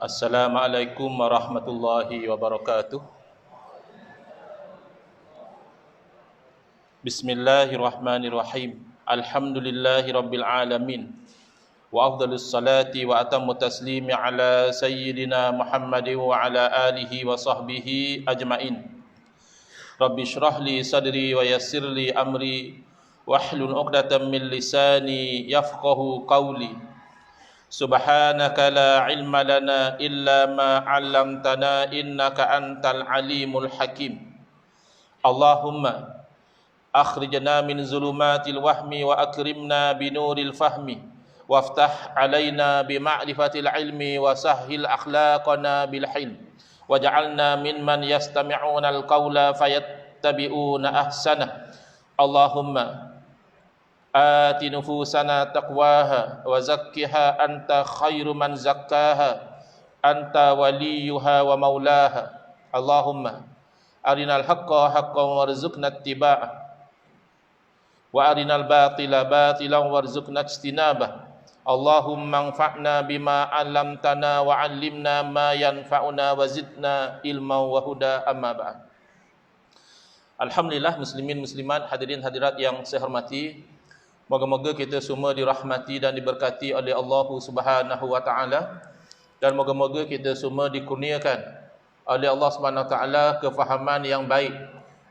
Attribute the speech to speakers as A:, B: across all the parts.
A: Assalamualaikum warahmatullahi wabarakatuh. Bismillahirrahmanirrahim. Alhamdulillahi rabbil alamin. Wa afdalus salati wa atammu taslimi ala sayyidina Muhammadin wa ala alihi wa sahbihi ajmain. Rabbi shrah li sadri wa yassir li amri wahlul 'uqdatam min lisani yafqahu qawli. Subhanaka la ilma lana illa ma 'allamtana innaka antal alimul hakim. Allahumma akhrijna min zulumatil wahmi wa akrimna binuril fahmi waftah alaina bima'rifatil ilmi wa sahhil akhlaqana bil hilm waj'alna mimman yastami'una al-qawla fayattabi'una ahsana. Allahumma ati nufusana taqwaha wa zakkiha anta khairu man zakkaha anta waliyuha wa maulaha. Allahumma arinal haqqa haqqan warzuqna ittiba'ah wa arinal batila batilan warzuqna ijtinabah. Allahumma anfa'na bima 'allamtana wa 'allimna ma yanfa'una wa zidna ilman wa huda. Amma ba'd. Alhamdulillah, muslimin muslimat, hadirin hadirat yang saya hormati, moga-moga kita semua dirahmati dan diberkati oleh Allah Subhanahu wa taala, dan moga-moga kita semua dikurniakan oleh Allah Subhanahu wa taala kefahaman yang baik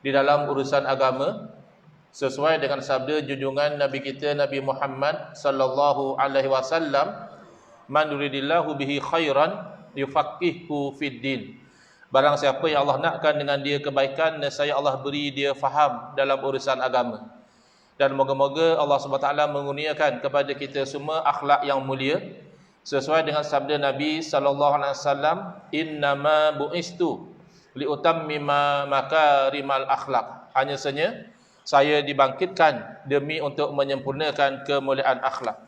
A: di dalam urusan agama sesuai dengan sabda junjungan Nabi kita Nabi Muhammad sallallahu alaihi wasallam, man yuridillahu bihi khairan yufaqihuhu fid din. Barang siapa yang Allah nakkan dengan dia kebaikan, nescaya Allah beri dia faham dalam urusan agama. Dan moga-moga Allah SWT mengurniakan kepada kita semua akhlak yang mulia sesuai dengan sabda Nabi SAW, innama bu'istu liutammima makarimal akhlak. Hanya saja saya dibangkitkan demi untuk menyempurnakan kemuliaan akhlak.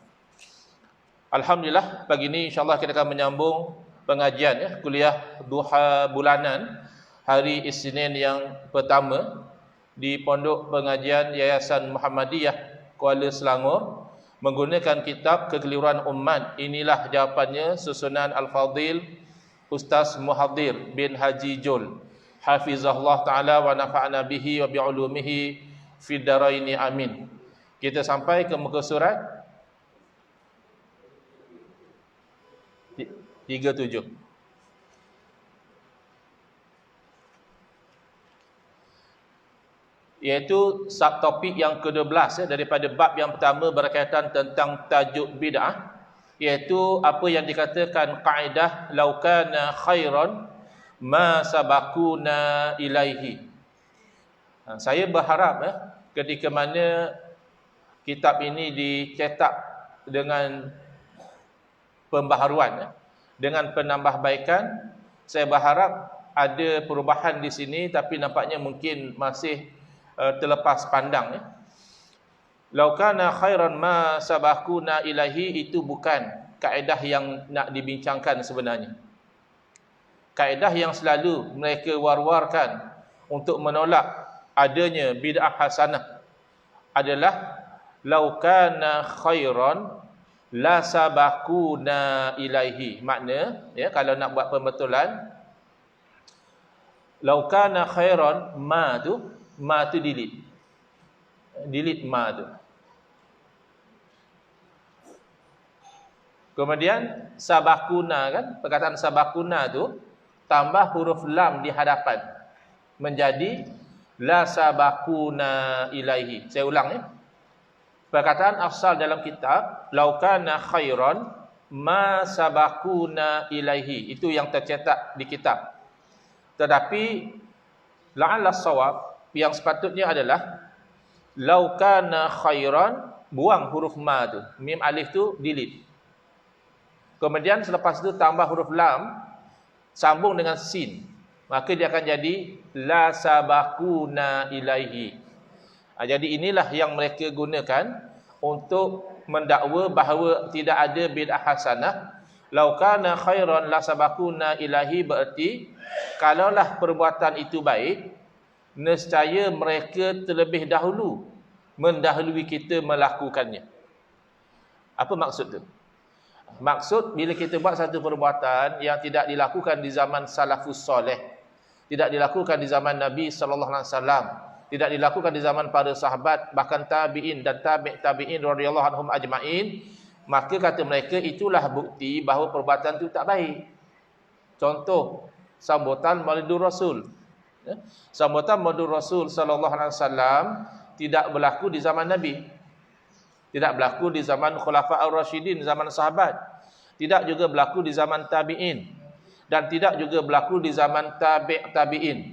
A: Alhamdulillah, pagi ini insyaAllah kita akan menyambung pengajian kuliah duha bulanan hari Isnin yang pertama di Pondok Pengajian Yayasan Muhammadiyah Kuala Selangor menggunakan kitab Kekeliruan Umat. Inilah jawapannya, susunan Al-Fadhil Ustaz Muhaddir bin Haji Jul, hafizahullah ta'ala wa nafa'na bihi wa bi'ulumihi fid daraini amin. Kita sampai ke muka surat 37. Iaitu subtopik yang ke-12 daripada bab yang pertama berkaitan tentang tajuk bid'ah, iaitu apa yang dikatakan kaedah law kana khairan ma sabaquna ilaihi. Saya berharap ketika mana kitab ini dicetak dengan pembaharuan, dengan penambahbaikan, saya berharap ada perubahan di sini, tapi nampaknya mungkin masih terlepas pandang. Lau kana khairan ma sabaquna ilahi, itu bukan kaedah yang nak dibincangkan sebenarnya. Kaedah yang selalu mereka war-warkan untuk menolak adanya bid'ah hasanah adalah lau kana khairan la sabaquna ilaihi. Makna kalau nak buat pembetulan, lau kana khairan, ma tu delete ma tu. Kemudian sabakuna, kan, perkataan sabakuna tu tambah huruf lam di hadapan menjadi la sabakuna ilaihi. Saya ulang perkataan asal dalam kitab lau kana khairan ma sabakuna ilaihi, itu yang tercetak di kitab. Tetapi la'alla sawab, yang sepatutnya adalah lau kana khairan, buang huruf ma tu, mim alif tu delete. Kemudian selepas itu tambah huruf lam sambung dengan sin, maka dia akan jadi la sabaquna ilaihi. Jadi inilah yang mereka gunakan untuk mendakwa bahawa tidak ada bid'ah hasanah. Lau kana khairan la sabaquna ilaihi, berarti kalaulah perbuatan itu baik, nescaya mereka terlebih dahulu mendahului kita melakukannya. Apa maksud tu? Maksud bila kita buat satu perbuatan yang tidak dilakukan di zaman salafus soleh, tidak dilakukan di zaman Nabi sallallahu alaihi wasallam, tidak dilakukan di zaman para sahabat, bahkan tabi'in dan tabi'in radhiyallahu anhum ajma'in, maka kata mereka itulah bukti bahawa perbuatan itu tak baik. Contoh, sambutan Maulidur Rasul. Ya. Sambutan Maulidur Rasul sallallahu alaihi wasallam tidak berlaku di zaman Nabi. Tidak berlaku di zaman Khulafa'ur Rasyidin, zaman sahabat. Tidak juga berlaku di zaman tabi'in. Dan tidak juga berlaku di zaman tabi'in.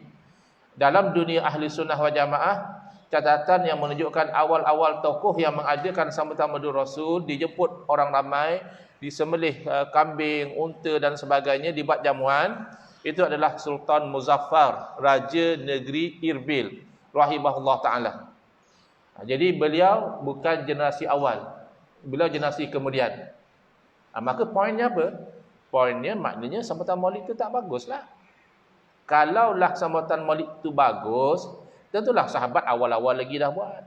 A: Dalam dunia ahli sunnah wal jamaah, catatan yang menunjukkan awal-awal tokoh yang mengadakan sambutan Maulidur Rasul, dijemput orang ramai, disembelih kambing, unta dan sebagainya, dibuat jamuan, itu adalah Sultan Muzaffar, Raja Negeri Irbil, rahimahullah ta'ala. Jadi beliau bukan generasi awal, beliau generasi kemudian. Maka poinnya apa? Poinnya maknanya sambutan maulid itu tak baguslah. Kalaulah sambutan maulid itu bagus, tentulah sahabat awal-awal lagi dah buat.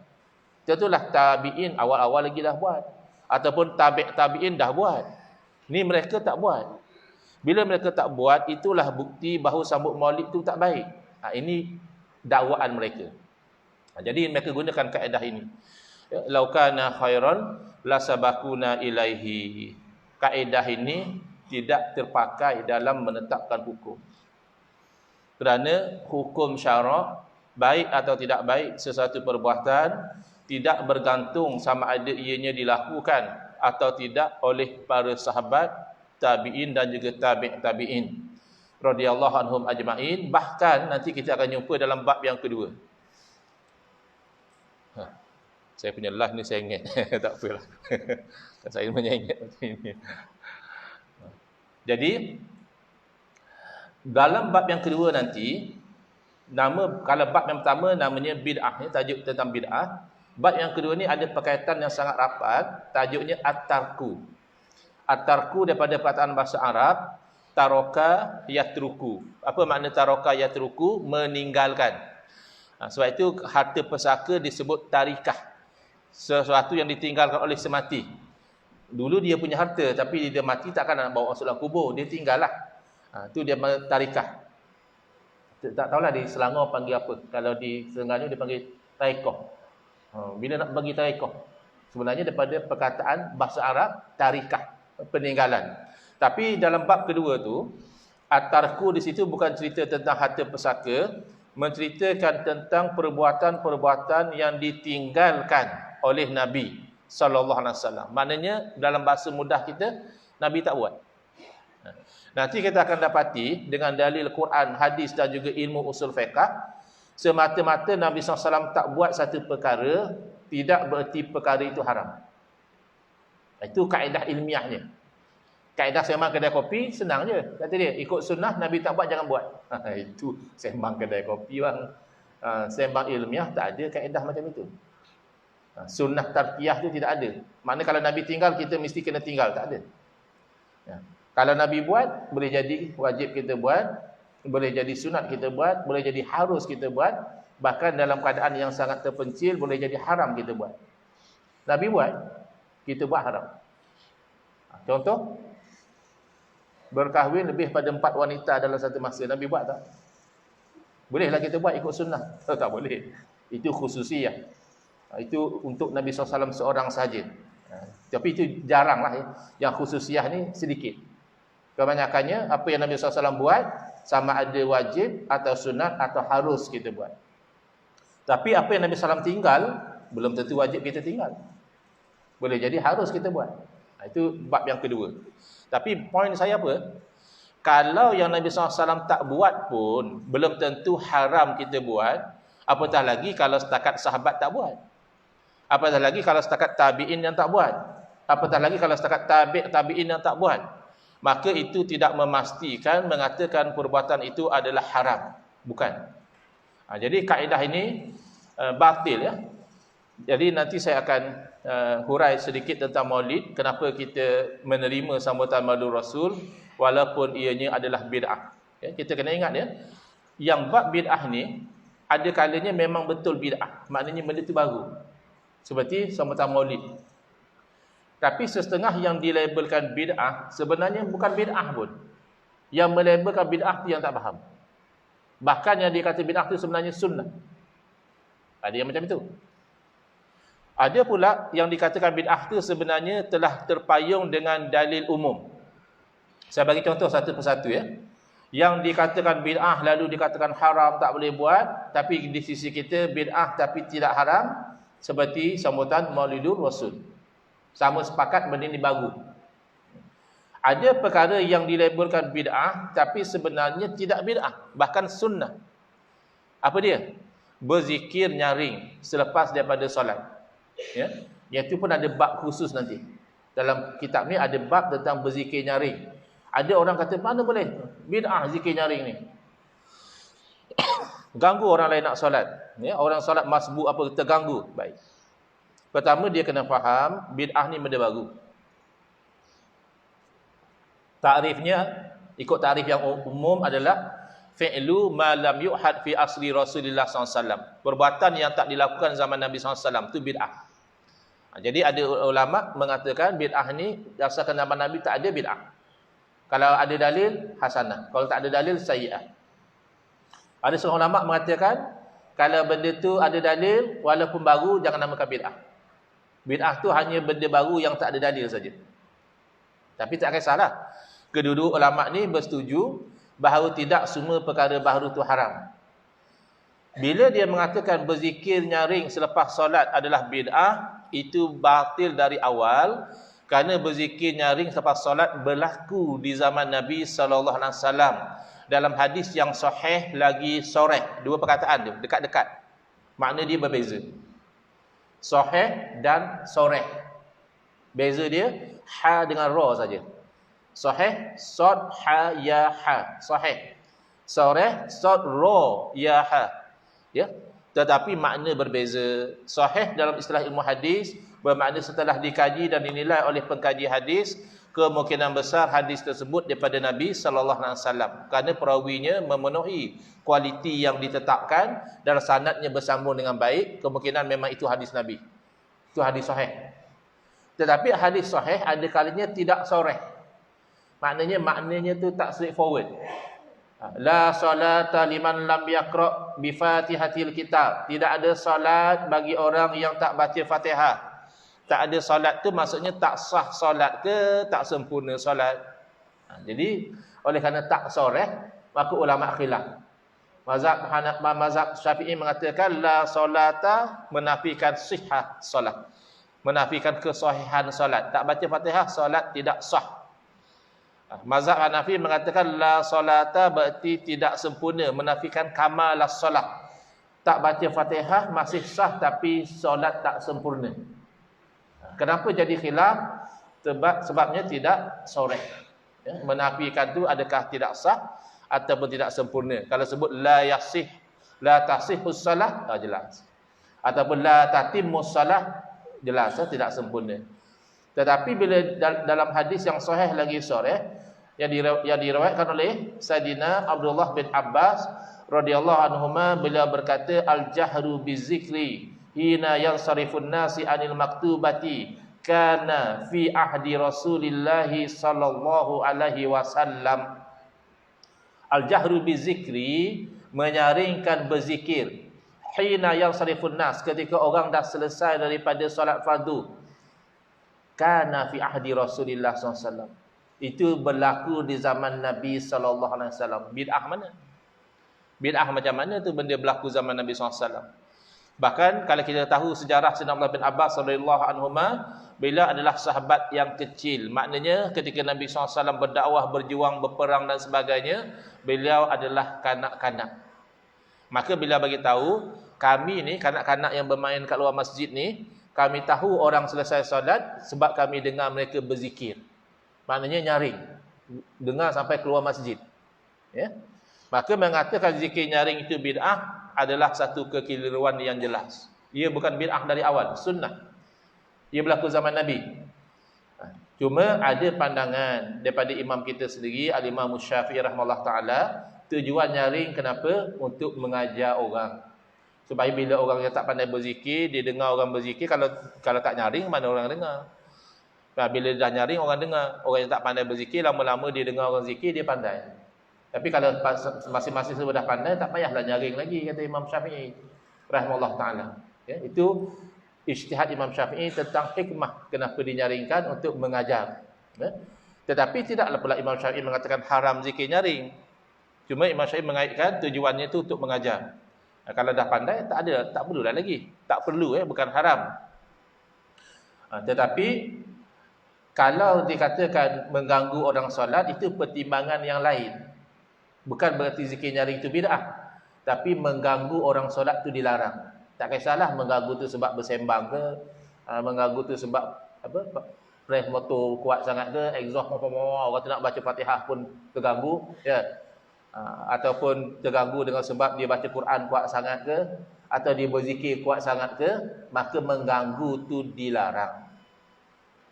A: Tentulah tabi'in awal-awal lagi dah buat. Ataupun tabi'in dah buat. Ni mereka tak buat. Bila mereka tak buat, itulah bukti bahawa sambut maulid itu tak baik. Ini dakwaan mereka. Jadi mereka gunakan kaedah ini. Lau kana khairan lasabakuna ilaihi. Kaedah ini tidak terpakai dalam menetapkan hukum. Kerana hukum syarak, baik atau tidak baik sesuatu perbuatan, tidak bergantung sama ada ianya dilakukan atau tidak oleh para sahabat, tabi'in dan juga tabi'in radhiyallahu anhum ajma'in. Bahkan nanti kita akan jumpa dalam bab yang kedua. Saya punya live ni saya ingat. Tak apalah. Saya menyanyi ini. Jadi dalam bab yang kedua nanti, kalau bab yang pertama namanya bid'ah, ni tajuk tentang bid'ah. Bab yang kedua ni ada perkaitan yang sangat rapat, tajuknya at-tarku. At-tarku daripada perkataan bahasa Arab, taroka yatruku. Apa makna taroka yatruku? Meninggalkan. Sebab itu harta pesaka disebut tarikah. Sesuatu yang ditinggalkan oleh semati. Dulu dia punya harta, tapi dia mati takkan nak bawa masuk dalam kubur, dia tinggallah. Itu dia tarikah. Tak tahulah di Selangor panggil apa. Kalau di Terengganu dia panggil taikoh. Bila nak bagi taikoh, sebenarnya daripada perkataan bahasa Arab tarikah, peninggalan. Tapi dalam bab kedua tu, at-tarku di situ bukan cerita tentang harta pesaka, menceritakan tentang perbuatan-perbuatan yang ditinggalkan oleh Nabi sallallahu alaihi wasallam. Maknanya dalam bahasa mudah kita, Nabi tak buat. Nanti kita akan dapati dengan dalil Quran, hadis dan juga ilmu usul fiqh, semata-mata Nabi SAW tak buat satu perkara, tidak bererti perkara itu haram. Itu kaedah ilmiahnya. Kaedah sembang kedai kopi, senang je. Kata dia, ikut sunnah, Nabi tak buat, jangan buat. Itu sembang kedai kopi bang. Sembang ilmiah tak ada kaedah macam itu. Sunnah tarkiyah tu tidak ada. Maknanya kalau Nabi tinggal, kita mesti kena tinggal. Tak ada. Kalau Nabi buat, boleh jadi wajib kita buat, boleh jadi sunat kita buat, boleh jadi harus kita buat, bahkan dalam keadaan yang sangat terpencil, boleh jadi haram kita buat. Nabi buat, kita buat haram. Contoh, berkahwin lebih pada 4 wanita dalam satu masa. Nabi buat tak? Bolehlah kita buat ikut sunnah. Tak boleh. Itu khususiyah. Itu untuk Nabi SAW seorang saja. Tapi itu jaranglah. Yang khususiyah ni sedikit. Kebanyakannya apa yang Nabi SAW buat, sama ada wajib atau sunat atau harus kita buat. Tapi apa yang Nabi SAW tinggal, belum tentu wajib kita tinggal. Boleh jadi harus kita buat. Itu bab yang kedua. Tapi poin saya apa? Kalau yang Nabi SAW tak buat pun, belum tentu haram kita buat. Apatah lagi kalau setakat sahabat tak buat. Apatah lagi kalau setakat tabi'in yang tak buat. Apatah lagi kalau setakat tabi'in yang tak buat. Maka itu tidak memastikan, mengatakan perbuatan itu adalah haram. Bukan. Jadi kaedah ini batil ya. Jadi nanti saya akan hurai sedikit tentang maulid. Kenapa kita menerima sambutan Maulidur Rasul walaupun ianya adalah bid'ah. Ya, kita kena ingat ya. Yang bab bid'ah ni, ada kalanya memang betul bid'ah. Maknanya benda itu baru. Seperti sambutan maulid. Tapi setengah yang dilabelkan bid'ah sebenarnya bukan bid'ah pun. Yang melabelkan bid'ah tu yang tak faham. Bahkan yang dikata bid'ah tu sebenarnya sunnah. Ada yang macam itu. Ada pula yang dikatakan bid'ah tu sebenarnya telah terpayung dengan dalil umum. Saya bagi contoh satu persatu ya. Yang dikatakan bid'ah lalu dikatakan haram tak boleh buat, tapi di sisi kita bid'ah tapi tidak haram, seperti sambutan Maulidur Rasul. Sama sepakat benda ni baru. Ada perkara yang dilabelkan bid'ah tapi sebenarnya tidak bid'ah, bahkan sunnah. Apa dia? Berzikir nyaring selepas daripada solat. Ya. Iaitu pun ada bab khusus nanti. Dalam kitab ni ada bab tentang berzikir nyaring. Ada orang kata mana boleh bid'ah zikir nyaring ni. Ganggu orang lain nak solat. Ya, orang solat masbuk apa terganggu. Baik. Pertama dia kena faham bid'ah ni benda baru. Takrifnya ikut takrif yang umum adalah fi'lu ma lam yu'had fi asli Rasulullah SAW. Perbuatan yang tak dilakukan zaman Nabi SAW itu bid'ah. Jadi ada ulama mengatakan bid'ah ni berdasarkan zaman Nabi tak ada bid'ah. Kalau ada dalil hasanah, kalau tak ada dalil sayyi'ah. Ada seorang ulama mengatakan kalau benda tu ada dalil walaupun baru jangan namakan bid'ah. Bid'ah tu hanya benda baru yang tak ada dalil saja. Tapi tak kisahlah. Kedua-dua ulama ni bersetuju bahawa tidak semua perkara baru tu haram. Bila dia mengatakan berzikir nyaring selepas solat adalah bid'ah, itu batil dari awal kerana berzikir nyaring selepas solat berlaku di zaman Nabi SAW. Dalam hadis yang sahih lagi soreh, dua perkataan dia dekat-dekat. Makna dia berbeza. Sahih dan soreh. Beza dia ha dengan ra saja. Sahih sad ha ya ha. Sahih. Soreh sad ra ya ha. Ya. Tetapi makna berbeza. Sahih dalam istilah ilmu hadis bermakna setelah dikaji dan dinilai oleh pengkaji hadis, kemungkinan besar hadis tersebut daripada Nabi sallallahu alaihi wasallam kerana perawinya memenuhi kualiti yang ditetapkan dan sanadnya bersambung dengan baik, kemungkinan memang itu hadis Nabi. Itu hadis sahih. Tetapi hadis sahih ada kalanya tidak soreh. Maknanya tu tak straightforward. La salata liman lam yaqra bi Fatihatil kitab. Tidak ada salat bagi orang yang tak baca Fatihah. Tak ada salat tu maksudnya tak sah salat ke, tak sempurna salat. Jadi oleh kerana tak soreh, maka ulama khilaf. Mazhab Syafi'i mengatakan la salata menafikan sihah solat. Menafikan kesahihan solat. Tak baca Fatihah solat tidak sah. Mazhab Hanafi mengatakan la salata berarti tidak sempurna, menafikan kamalas solat. Tak baca Fatihah masih sah tapi solat tak sempurna. Kenapa jadi khilaf? Sebabnya tidak soreh. Ya, menafikan tu adakah tidak sah ataupun tidak sempurna. Kalau sebut la yasih, la tasihus salah, jelas. Ataupun la tatimmus salah, jelas tidak sempurna. Tetapi bila dalam hadis yang sahih lagi sahih yang diriwayatkan oleh Sayyidina Abdullah bin Abbas radhiyallahu anhuma, beliau berkata al-jahru bizikri hina yansarifun nasi anil maktubati kana fi ahdi Rasulillah sallallahu alaihi wasallam. Al-jahru bizikri menyaringkan berzikir hina yansarifun nas ketika orang dah selesai daripada solat fardu. Kana fi ahdi Rasulillah sallallahu alaihi wasallam. Itu berlaku di zaman Nabi sallallahu alaihi wasallam. Bid'ah mana? Bid'ah macam mana tu benda berlaku zaman Nabi sallallahu alaihi wasallam? Bahkan kalau kita tahu sejarah Sayyidina Abdullah bin Abbas radhiyallahu anhuma, beliau adalah sahabat yang kecil. Maknanya ketika Nabi SAW berdakwah, berjuang, berperang dan sebagainya, beliau adalah kanak-kanak. Maka beliau bagi tahu, kami ni kanak-kanak yang bermain kat luar masjid ni, kami tahu orang selesai solat sebab kami dengar mereka berzikir. Maknanya nyaring, dengar sampai keluar masjid. Ya. Maka mengatakan zikir nyaring itu bid'ah adalah satu kekeliruan yang jelas. Ia bukan bid'ah dari awal, sunnah. Ia berlaku zaman Nabi. Cuma ada pandangan daripada imam kita sendiri, Al-Imam Syafi'i rahimahullah ta'ala, tujuan nyaring kenapa? Untuk mengajar orang. Supaya bila orang yang tak pandai berzikir, dia dengar orang berzikir, kalau tak nyaring, mana orang dengar? Bila dah nyaring, orang dengar. Orang yang tak pandai berzikir, lama-lama dia dengar orang zikir, dia pandai. Tapi kalau masing-masing semua dah pandai, tak payahlah nyaring lagi, kata Imam Syafi'i rahimahullah ta'ala. Ya, itu ijtihad Imam Syafi'i tentang hikmah kenapa dinyaringkan untuk mengajar. Ya. Tetapi tidaklah pula Imam Syafi'i mengatakan haram zikir nyaring. Cuma Imam Syafi'i mengaitkan tujuannya itu untuk mengajar. Kalau dah pandai, tak perlulah lagi. Tak perlu, bukan haram. Tetapi kalau dikatakan mengganggu orang solat, itu pertimbangan yang lain. Bukan berarti zikir nyaring itu bid'ah. Tapi mengganggu orang solat itu dilarang. Tak kisahlah mengganggu itu sebab bersembang ke, mengganggu itu sebab press motor kuat sangat ke, exhaust orang tu nak baca Fatihah pun terganggu, ya. Ataupun terganggu dengan sebab dia baca Quran kuat sangat ke, atau dia berzikir kuat sangat ke, maka mengganggu itu dilarang.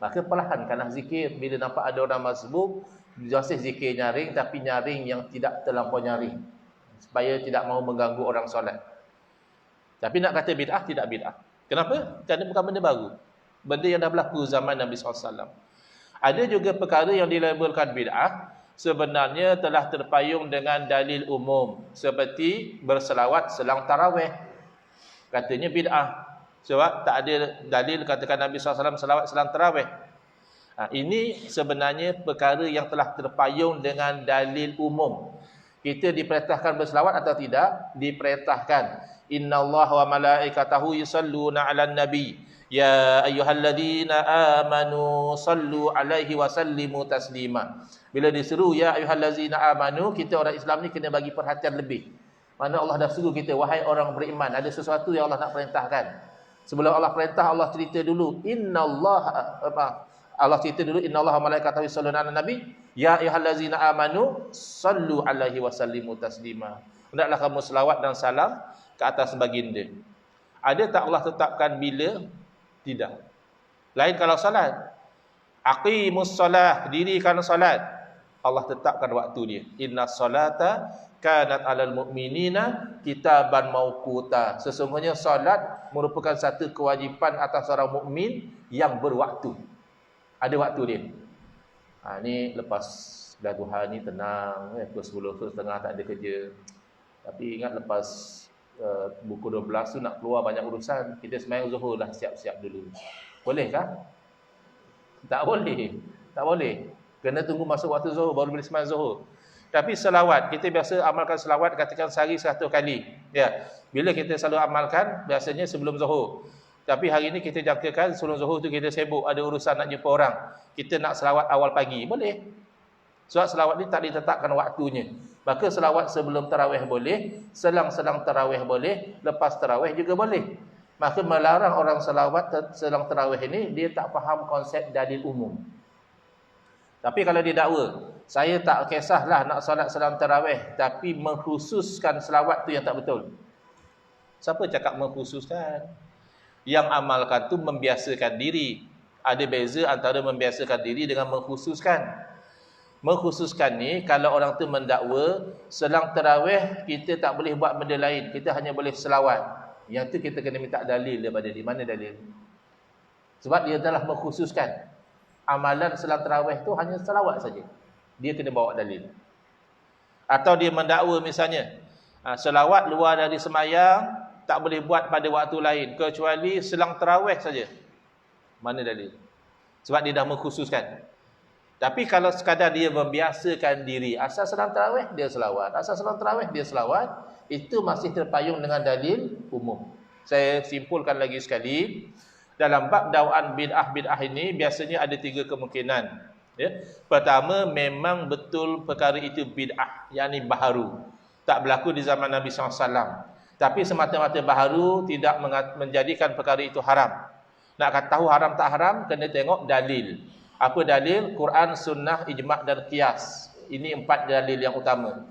A: Maka perlahankanlah zikir. Bila nampak ada orang masbuk, masih zikir nyaring, tapi nyaring yang tidak terlampau nyaring, supaya tidak mahu mengganggu orang solat. Tapi nak kata bid'ah, tidak bid'ah. Kenapa? Kerana bukan benda baru. Benda yang dah berlaku zaman Nabi SAW. Ada juga perkara yang dilabelkan bid'ah, sebenarnya telah terpayung dengan dalil umum. Seperti berselawat selang tarawih. Katanya bid'ah. Sebab tak ada dalil katakan Nabi SAW selawat selang tarawih. Ini sebenarnya perkara yang telah terpayung dengan dalil umum. Kita diperintahkan berselawat atau tidak? Diperintahkan. Innallaha wa malaikatahu yusalluna 'alan nabi. Ya ayyuhalladzina amanu sallu 'alaihi wa sallimu taslima. Bila diseru ya ayyuhalladzina amanu, kita orang Islam ni kena bagi perhatian lebih. Mana Allah dah suruh kita, wahai orang beriman, ada sesuatu yang Allah nak perintahkan. Sebelum Allah perintah, Allah cerita dulu Allah cerita dulu innallaha wa malaikatahu yusalluna 'alan nabi ya ayyuhallazina amanu sallu 'alaihi wa sallimu taslima. Hendaklah kamu selawat dan salam ke atas baginda. Ada tak Allah tetapkan bila? Tidak. Lain kalau salat. Aqimus solah, dirikan salat. Allah tetapkan waktu dia. Innas solata kanat 'alal mu'minina kitaban mauquta. Sesungguhnya salat merupakan satu kewajipan atas orang mukmin yang berwaktu. Ada waktu dia. Ni lepas dah Tuhan ni tenang, pukul 10, 10.30 tak ada kerja. Tapi ingat lepas buku 12 tu nak keluar banyak urusan, kita sembahyang zuhur dah siap-siap dulu. Bolehkah? Tak boleh. Tak boleh. Kena tunggu masuk waktu zuhur baru boleh sembahyang zuhur. Tapi selawat, kita biasa amalkan selawat katakan sehari 100 kali. Ya. Bila kita selalu amalkan biasanya sebelum zuhur. Tapi hari ini kita jangkakan sebelum zuhur tu kita sibuk, ada urusan nak jumpa orang. Kita nak selawat awal pagi, boleh. Sebab selawat ni tak ditetapkan waktunya. Maka selawat sebelum tarawih boleh, selang-selang tarawih boleh, lepas tarawih juga boleh. Maka melarang orang selawat selang tarawih ini, dia tak faham konsep dalil umum. Tapi kalau dia dakwa, saya tak kisahlah nak solat selang tarawih, tapi mengkhususkan selawat tu yang tak betul. Siapa cakap mengkhususkan? Yang amalkan tu membiasakan diri. Ada beza antara membiasakan diri dengan mengkhususkan. Mengkhususkan ni, kalau orang tu mendakwa selang tarawih kita tak boleh buat benda lain, kita hanya boleh selawat. Yang tu kita kena minta dalil daripada dia. Mana dalil? Sebab dia telah mengkhususkan amalan selang tarawih tu hanya selawat saja. Dia kena bawa dalil. Atau dia mendakwa misalnya selawat luar dari semayang tak boleh buat pada waktu lain kecuali selang tarawih saja. Mana dalil? Sebab dia dah mengkhususkan. Tapi kalau sekadar dia membiasakan diri, asal selang tarawih dia selawat, asal selang tarawih dia selawat, itu masih terpayung dengan dalil umum. Saya simpulkan lagi sekali, dalam bab dakwaan bid'ah ini biasanya ada 3 kemungkinan. Ya. Pertama, memang betul perkara itu bid'ah, yakni baharu. Tak berlaku di zaman Nabi SAW. Tapi semata-mata baharu tidak menjadikan perkara itu haram. Nak tahu haram tak haram, kena tengok dalil. Apa dalil? Quran, sunnah, ijma' dan qiyas. Ini 4 dalil yang utama.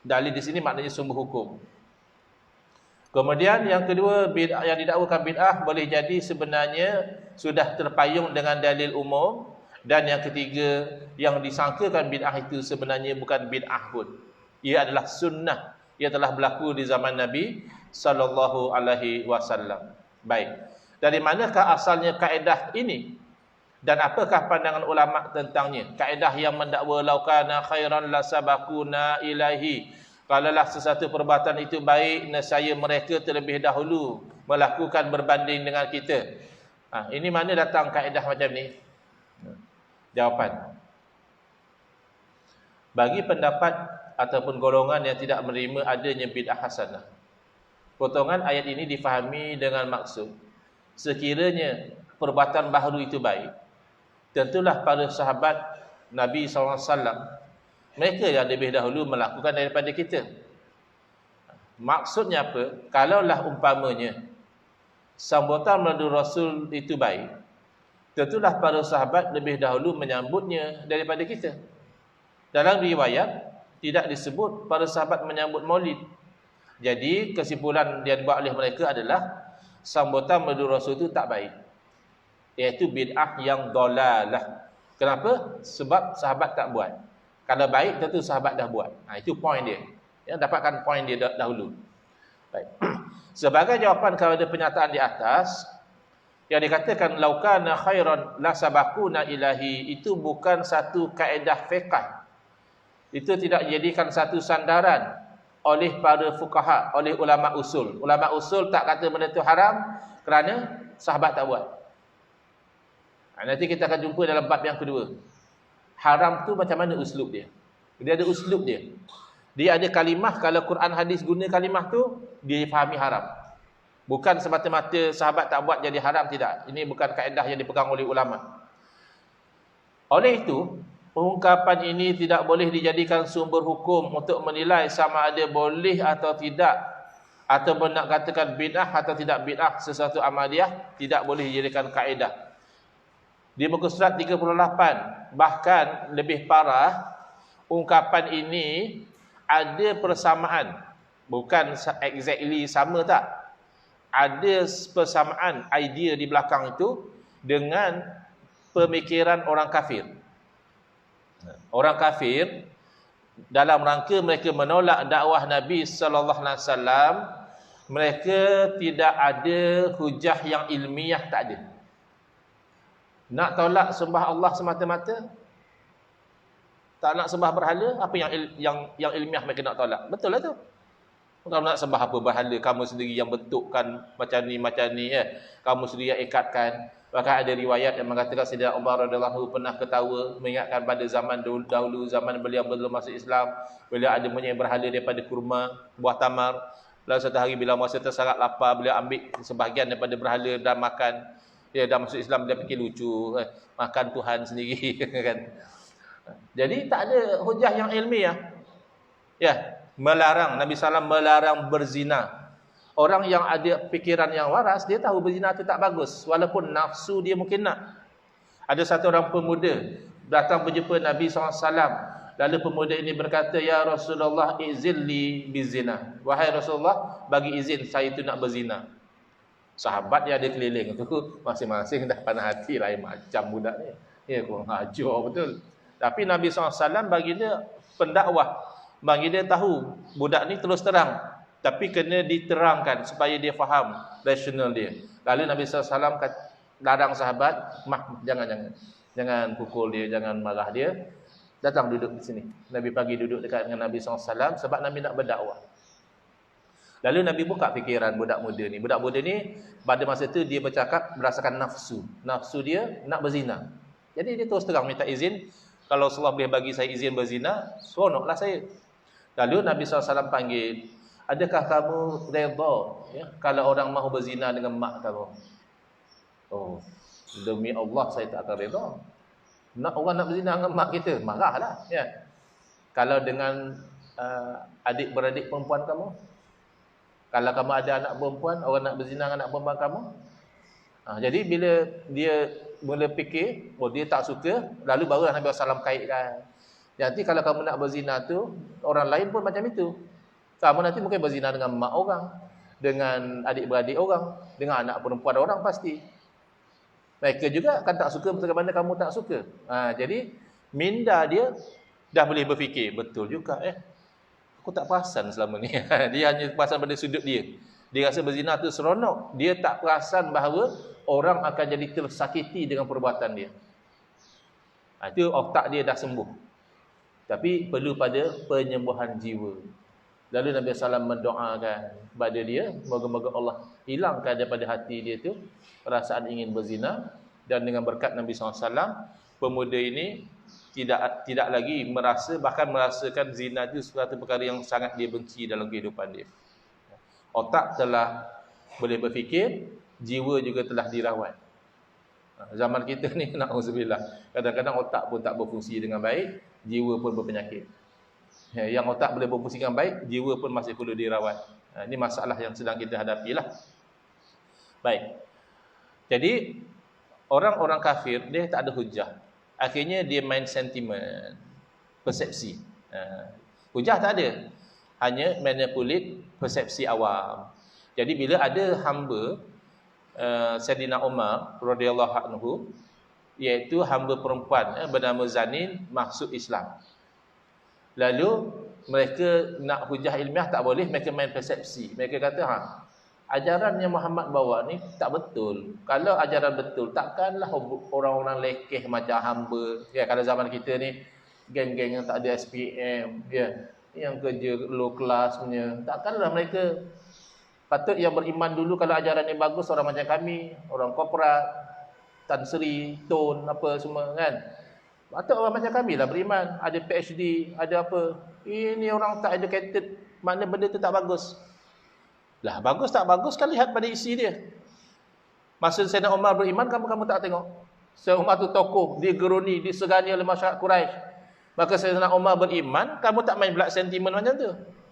A: Dalil di sini maknanya sumber hukum. Kemudian yang kedua, bid'ah yang didakwakan bid'ah boleh jadi sebenarnya sudah terpayung dengan dalil umum. Dan yang ketiga, yang disangkakan bid'ah itu sebenarnya bukan bid'ah pun. Ia adalah sunnah yang telah berlaku di zaman Nabi sallallahu alaihi wasallam. Baik. Dari manakah asalnya kaedah ini? Dan apakah pandangan ulama tentangnya? Kaedah yang mendakwa laukana khairan la sabakuna ilahi. Kalaulah sesuatu perbuatan itu baik, nescaya mereka terlebih dahulu melakukan berbanding dengan kita. Ini mana datang kaedah macam ni? Jawapan. Bagi pendapat ataupun golongan yang tidak menerima adanya bid'ah hasanah, potongan ayat ini difahami dengan maksud, sekiranya perbuatan baharu itu baik, tentulah para sahabat Nabi SAW, mereka yang lebih dahulu melakukan daripada kita. Maksudnya apa? Kalaulah umpamanya sambutan melalui Rasul itu baik, tentulah para sahabat lebih dahulu menyambutnya daripada kita. Dalam riwayat tidak disebut para sahabat menyambut maulid. Jadi kesimpulan yang dibuat oleh mereka adalah sambutan melalui Rasul itu tak baik, iaitu bid'ah yang dolalah. Kenapa? Sebab sahabat tak buat. Kalau baik tentu sahabat dah buat. Itu poin dia. Ya, dapatkan poin dia dahulu. Baik. Sebagai jawapan kepada pernyataan di atas yang dikatakan laukana khairan la sabakuna ilahi, itu bukan satu kaedah fiqh. Itu tidak dijadikan satu sandaran oleh para fuqaha, oleh ulama usul. Ulama usul tak kata benda itu haram kerana sahabat tak buat. Nanti kita akan jumpa dalam bab yang kedua. Haram tu macam mana uslub dia? Dia ada uslub dia. Dia ada kalimah, kalau Quran hadis guna kalimah tu, dia fahami haram. Bukan semata-mata sahabat tak buat jadi haram, tidak. Ini bukan kaedah yang dipegang oleh ulama. Oleh itu, ungkapan ini tidak boleh dijadikan sumber hukum untuk menilai sama ada boleh atau tidak, ataupun nak katakan bid'ah atau tidak bid'ah sesuatu amaliyah, tidak boleh dijadikan kaedah. Di muka surat 38, bahkan lebih parah, ungkapan ini ada persamaan, bukan exactly sama tak, ada persamaan idea di belakang itu dengan pemikiran orang kafir. Orang kafir dalam rangka mereka menolak dakwah Nabi sallallahu alaihi wasallam, mereka tidak ada hujah yang ilmiah, tak ada. Nak tolak sembah Allah semata-mata, tak nak sembah berhala, apa yang ilmiah mereka nak tolak? Betul lah tu. Kalau nak sembah apa berhala, kamu sendiri yang bentukkan macam ni kamu sendiri yang ikatkan. Bahkan ada riwayat yang mengatakan Sayyidina Umar radhiyallahu anhu pernah ketawa mengingatkan pada zaman dahulu, zaman beliau belum masuk Islam, beliau ada menyembah berhala daripada kurma, buah tamar. Lalu satu hari bila masa tersangat lapar, beliau ambil sebahagian daripada berhala dan makan. Dia dah masuk Islam, dia fikir lucu, makan Tuhan sendiri kan. Jadi tak ada hujah yang ilmiah. Ya, melarang, Nabi SAW melarang berzina. Orang yang ada fikiran yang waras, dia tahu berzina itu tak bagus, walaupun nafsu dia mungkin nak. Ada satu orang pemuda datang berjumpa Nabi SAW. Lalu pemuda ini berkata, "Ya Rasulullah, izilli bizina." Wahai Rasulullah, bagi izin saya itu nak berzina. Sahabat yang ada keliling itu masing-masing dah panah hati, lain macam budak ni. Ya, kurang ajar betul. Tapi Nabi SAW bagi dia pendakwah, bagi dia tahu budak ni terus terang, tapi kena diterangkan supaya dia faham rasional dia. Lalu Nabi SAW larang sahabat, jangan pukul dia, jangan marah dia. Datang duduk di sini. Nabi pagi duduk dekat dengan Nabi SAW sebab Nabi nak berdakwah. Lalu Nabi buka fikiran budak muda ni. Budak muda ni pada masa itu dia bercakap berdasarkan nafsu. Nafsu dia nak berzina. Jadi dia terus terang minta izin. Kalau Allah boleh bagi saya izin berzina, seronoklah saya. Lalu Nabi SAW panggil, "Adakah kamu redha kalau orang mahu berzina dengan mak kamu?" "Oh, demi Allah saya tak akan redha. Orang nak berzina dengan mak kita, marahlah." Ya. Kalau dengan adik-beradik perempuan kamu, kalau kamu ada anak perempuan, orang nak berzina dengan anak perempuan kamu. Jadi bila dia mula fikir, dia tak suka, lalu barulah Nabi SAW kaitkan. Nanti kalau kamu nak berzina tu, orang lain pun macam itu. Kamu nanti mungkin berzina dengan mak orang, dengan adik-beradik orang, dengan anak perempuan orang pasti. Mereka juga akan tak suka bagaimana kamu tak suka. Jadi minda dia dah boleh berfikir, betul juga aku tak perasan selama ni. Dia hanya perasan pada sudut dia. Dia rasa berzina tu seronok. Dia tak perasan bahawa orang akan jadi tersakiti dengan perbuatan dia. Itu otak dia dah sembuh. Tapi perlu pada penyembuhan jiwa. Lalu Nabi SAW mendoakan kepada dia, moga-moga Allah hilangkan daripada hati dia tu perasaan ingin berzina, dan dengan berkat Nabi SAW, pemuda ini tidak lagi bahkan merasakan zina itu suatu perkara yang sangat dia benci dalam kehidupan dia. Otak telah boleh berfikir, jiwa juga telah dirawat. Zaman kita ni, na'udzubillah, kadang-kadang otak pun tak berfungsi dengan baik, jiwa pun berpenyakit. Yang otak boleh berfungsi dengan baik, jiwa pun masih perlu dirawat. Ini masalah yang sedang kita hadapilah. Baik. Jadi orang-orang kafir dia tak ada hujah. Akhirnya dia main sentimen, persepsi. Hujah tak ada. Hanya manipulate persepsi awam. Jadi bila ada hamba Sayyidina Umar radhiyallahu anhu, iaitu hamba perempuan bernama Zanin masuk Islam. Lalu mereka nak hujah ilmiah tak boleh, mereka main persepsi. Mereka kata, ajaran yang Muhammad bawa ni tak betul. Kalau ajaran betul, takkanlah orang-orang lekeh macam hamba. Ya, kalau zaman kita ni, geng-geng yang tak ada SPM, ya, yang kerja low class punya, takkanlah mereka. Patut yang beriman dulu kalau ajaran ni bagus, orang macam kami, orang korporat, Tan Sri, Tun, apa semua kan. Patut orang macam kami lah beriman, ada PhD, ada apa. Ini orang tak educated, makna benda tu tak bagus. Lah, bagus tak bagus kan lihat pada isi dia. Masa Sayyidina Umar beriman, kamu tak tengok. Sayyidina Umar tu tokoh, dia geruni, disegani oleh masyarakat Quraisy. Maka Sayyidina Umar beriman, kamu tak main belak sentimen macam tu.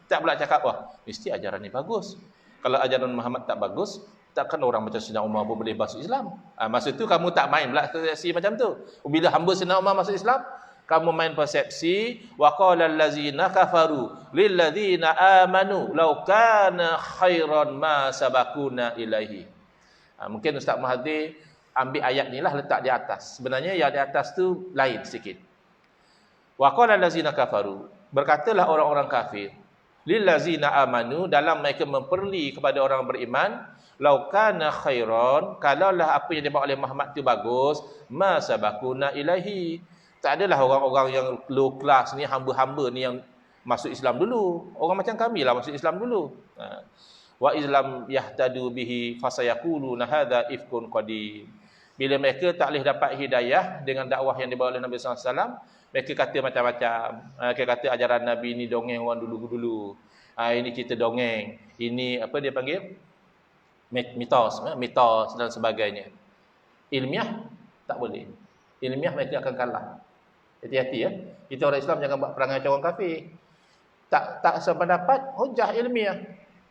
A: Tak belak cakap, wah, mesti ajaran ni bagus. Kalau ajaran Muhammad tak bagus, takkan orang macam Sayyidina Umar pun boleh masuk Islam. Masa tu kamu tak main belak persepsi macam tu. Bila hamba Sayyidina Umar masuk Islam, kamu main persepsi, wa qala allazina kafaru lil ladzina amanu law kana khairan ma sabaquna ilaihi. Mungkin Ustaz Mahathir ambil ayat ni lah letak di atas. Sebenarnya yang di atas tu lain sikit. Wa qala allazina kafaru, berkatalah orang-orang kafir, lil ladzina amanu, dalam mereka memperli kepada orang beriman, law kana khairan, kalaulah apa yang dibawa oleh Muhammad tu bagus, ma sabaquna ilaihi. Tak adalah orang-orang yang low class ni, hamba-hamba ni yang masuk Islam dulu. Orang macam kami lah masuk Islam dulu. Wa izlam yahtadu bihi fasayaquluna hadza ifkun qadim. Bila mereka tak boleh dapat hidayah dengan dakwah yang dibawa oleh Nabi SAW, mereka kata macam-macam. Mereka kata ajaran Nabi ni dongeng orang dulu-dulu. Ini cerita dongeng. Ini apa dia panggil? Mitos dan sebagainya. Ilmiah tak boleh. Ilmiah mereka akan kalah. Hati-hati ya. Kita orang Islam jangan buat perangai macam orang kafir. Tak sependapat, hujah ilmiah.